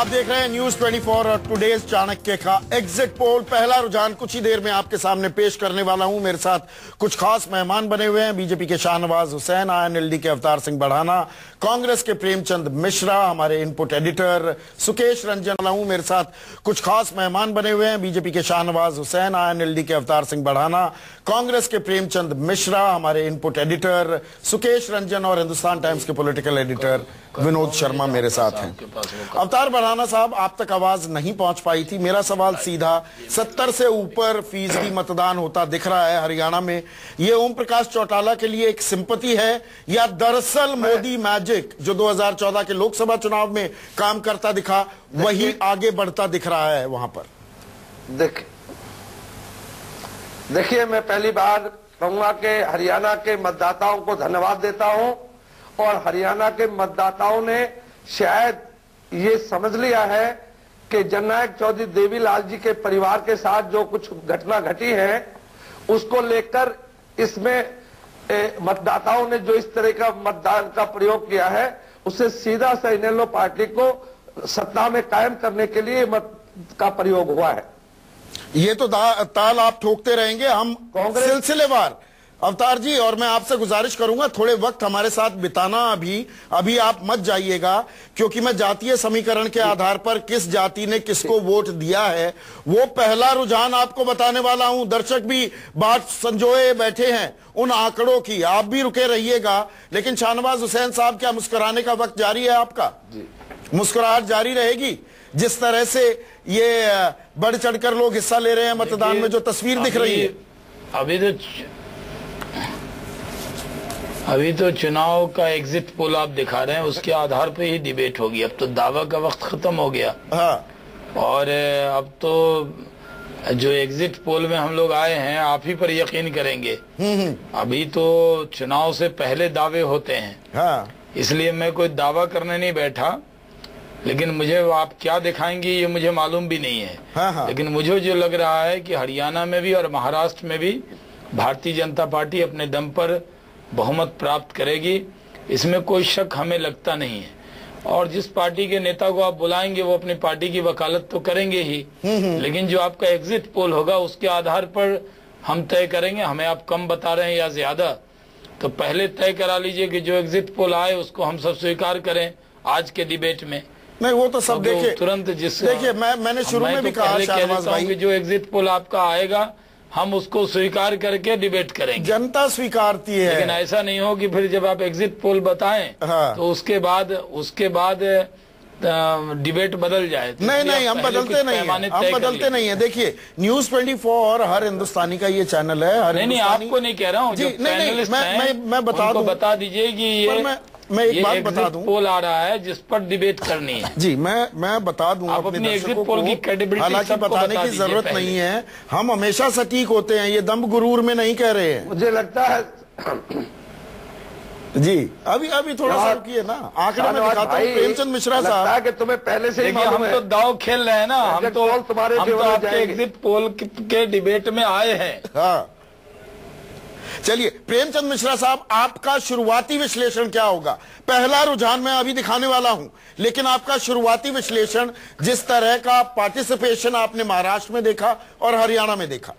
आप देख रहे हैं न्यूज 24 और टुडेज चाणक्य का एग्जिट पोल। पहला रुझान कुछ ही देर में आपके सामने पेश करने वाला हूं। मेरे साथ कुछ खास मेहमान बने हुए हैं। बीजेपी के शाहनवाज हुसैन, INLD के अवतार सिंह बढ़ाना, कांग्रेस के प्रेमचंद मिश्रा, हमारे इनपुट एडिटर सुकेश रंजन हूं। मेरे साथ कुछ खास मेहमान बने हुए हैं। बीजेपी के शाहनवाज हुसैन, INLD के अवतार सिंह बढ़ाना, कांग्रेस के प्रेमचंद मिश्रा, हमारे इनपुट एडिटर सुकेश रंजन और हिंदुस्तान टाइम्स के पॉलिटिकल एडिटर विनोद शर्मा मेरे साथ हैं। अवतार बढ़ाना साहब, आप तक आवाज नहीं पहुंच पाई थी। मेरा सवाल सीधा, 70 से ऊपर फीसदी मतदान होता दिख रहा है हरियाणा में। ये ओम प्रकाश चौटाला के लिए एक सिंपैथी है या दरअसल मोदी मैजिक जो 2014 के लोकसभा चुनाव में काम करता दिखा वही आगे बढ़ता दिख रहा है वहां पर? देखिए, मैं पहली बार कहूंगा कि हरियाणा के मतदाताओं को धन्यवाद देता हूं और हरियाणा के मतदाताओं ने शायद ये समझ लिया है कि जननायक चौधरी देवीलाल जी के परिवार के साथ जो कुछ घटना घटी है उसको लेकर इसमें मतदाताओं ने जो इस तरह का मतदान का प्रयोग किया है उससे सीधा सा इनेलो पार्टी को सत्ता में कायम करने के लिए मत का प्रयोग हुआ है। ये तो ताल आप ठोकते रहेंगे हम सिलसिलेवार। अवतार जी, और मैं आपसे गुजारिश करूंगा थोड़े वक्त हमारे साथ बिताना। अभी आप मत जाइएगा, क्योंकि मैं जातीय समीकरण के आधार पर किस जाति ने किसको वोट दिया है वो पहला रुझान आपको बताने वाला हूं। दर्शक भी बात संजोए बैठे हैं उन आंकड़ों की, आप भी रुके रहिएगा। लेकिन शाहनवाज हुसैन साहब, क्या मुस्कुराने का वक्त जारी है आपका? मुस्कुराहट जारी रहेगी? जिस तरह से ये बढ़ चढ़कर लोग हिस्सा ले रहे हैं मतदान में, जो तस्वीर दिख रही है अभी तो चुनाव का एग्जिट पोल आप दिखा रहे हैं, उसके आधार पे ही डिबेट होगी। अब तो दावा का वक्त खत्म हो गया। हाँ। और अब तो जो एग्जिट पोल में हम लोग आए हैं आप ही पर यकीन करेंगे। अभी तो चुनाव से पहले दावे होते हैं। हाँ। इसलिए मैं कोई दावा करने नहीं बैठा, लेकिन मुझे आप क्या दिखाएंगे ये मुझे मालूम भी नहीं है। हाँ। लेकिन मुझे जो लग रहा है कि हरियाणा में भी और महाराष्ट्र में भी भारतीय जनता पार्टी अपने दम पर बहुमत प्राप्त करेगी, इसमें कोई शक हमें लगता नहीं है। और जिस पार्टी के नेता को आप बुलाएंगे वो अपनी पार्टी की वकालत तो करेंगे ही, लेकिन जो आपका एग्जिट पोल होगा उसके आधार पर हम तय करेंगे। हमें आप कम बता रहे हैं या ज्यादा, तो पहले तय करा लीजिए कि जो एग्जिट पोल आए उसको हम सब स्वीकार करें आज के डिबेट में। नहीं, वो तो सब देखिए तुरंत देखिए मैंने शुरू में भी कहा शाहनवाज भाई कि जो एग्जिट पोल आपका आएगा हम उसको स्वीकार करके डिबेट करेंगे। जनता स्वीकारती है, लेकिन ऐसा नहीं हो कि फिर जब आप एग्जिट पोल बताएं हाँ। तो उसके बाद डिबेट बदल जाए। तो नहीं, हम बदलते नहीं है। देखिए, न्यूज 24 हर हिंदुस्तानी का ये चैनल है। नहीं, आपको नहीं कह रहा हूँ, मैं बता दीजिए कि ये मैं एक बात बता दूं, पोल आ रहा है जिस पर डिबेट करनी है। जी, मैं बता दूं अपने एग्जिट पोल की क्रेडिबिलिटी, हालांकि बताने की जरूरत नहीं है। हम हमेशा सटीक होते हैं, ये दम गुरूर में नहीं कह रहे हैं। मुझे लगता है जी, अभी थोड़ा सा रुकिए ना, आंकड़े में दिखाता हूं। प्रेमचंद मिश्रा साहब, कि तुम्हें पहले से ही मालूम है। हम तो दाव खेल रहे हैं ना, हम तो आपके एग्जिट पोल के डिबेट में आए हैं। हाँ, चलिए प्रेमचंद मिश्रा साहब, आपका शुरुआती विश्लेषण क्या होगा? पहला रुझान मैं अभी दिखाने वाला हूं, लेकिन आपका शुरुआती विश्लेषण, जिस तरह का पार्टिसिपेशन आपने महाराष्ट्र में देखा और हरियाणा में देखा।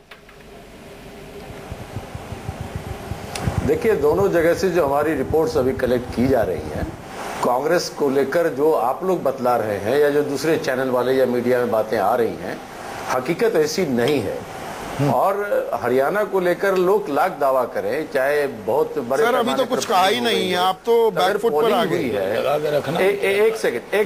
देखिए, दोनों जगह से जो हमारी रिपोर्ट्स अभी कलेक्ट की जा रही हैं, कांग्रेस को लेकर जो आप लोग बतला रहे हैं या जो दूसरे चैनल वाले या मीडिया में बातें आ रही हैं, हकीकत ऐसी नहीं है। और हरियाणा को लेकर लोग लाख दावा करें, चाहे बहुत बड़े सर अभी तो कुछ कहा ही नहीं है, आप तो बैकफुट पर आ गई है। एक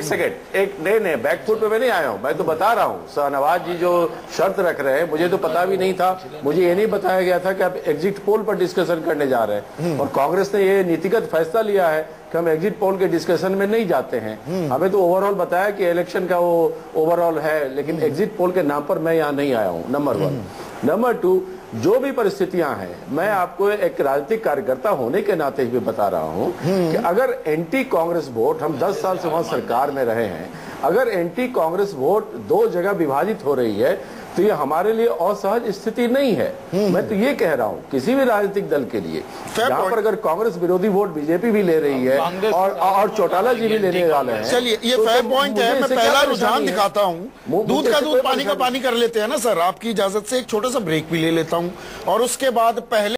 सेकंड, नहीं बैकफुट पे मैं नहीं आया हूं, मैं तो बता रहा हूं। शाहनवाज जी जो शर्त रख रहे हैं, मुझे तो पता भी नहीं था। मुझे ये नहीं बताया गया था कि आप एग्जिट पोल पर डिस्कशन करने जा रहे हैं, और कांग्रेस ने ये नीतिगत फैसला लिया है कि हम एग्जिट पोल के डिस्कशन में नहीं जाते हैं। हमें तो ओवरऑल बताया कि इलेक्शन का वो ओवरऑल है, लेकिन एग्जिट पोल के नाम पर मैं यहाँ नहीं आया हूँ, नंबर 1। नंबर 2, जो भी परिस्थितियां हैं, मैं आपको एक राजनीतिक कार्यकर्ता होने के नाते भी बता रहा हूं कि अगर एंटी कांग्रेस वोट, हम 10 साल से वहां सरकार में रहे हैं, अगर एंटी कांग्रेस वोट 2 जगह विभाजित हो रही है तो ये हमारे लिए असहज स्थिति नहीं है। मैं तो ये कह रहा हूँ किसी भी राजनीतिक दल के लिए, जहाँ पर अगर कांग्रेस विरोधी वोट बीजेपी भी ले रही है और चौटाला जी भी लेने वाले हैं। चलिए, ये फेयर पॉइंट है। मैं पहला रुझान दिखाता हूँ। दूध का दूध, पानी का पानी कर लेते हैं ना सर। आपकी इजाजत से एक छोटा सा ब्रेक भी ले लेता हूँ और उसके बाद पहले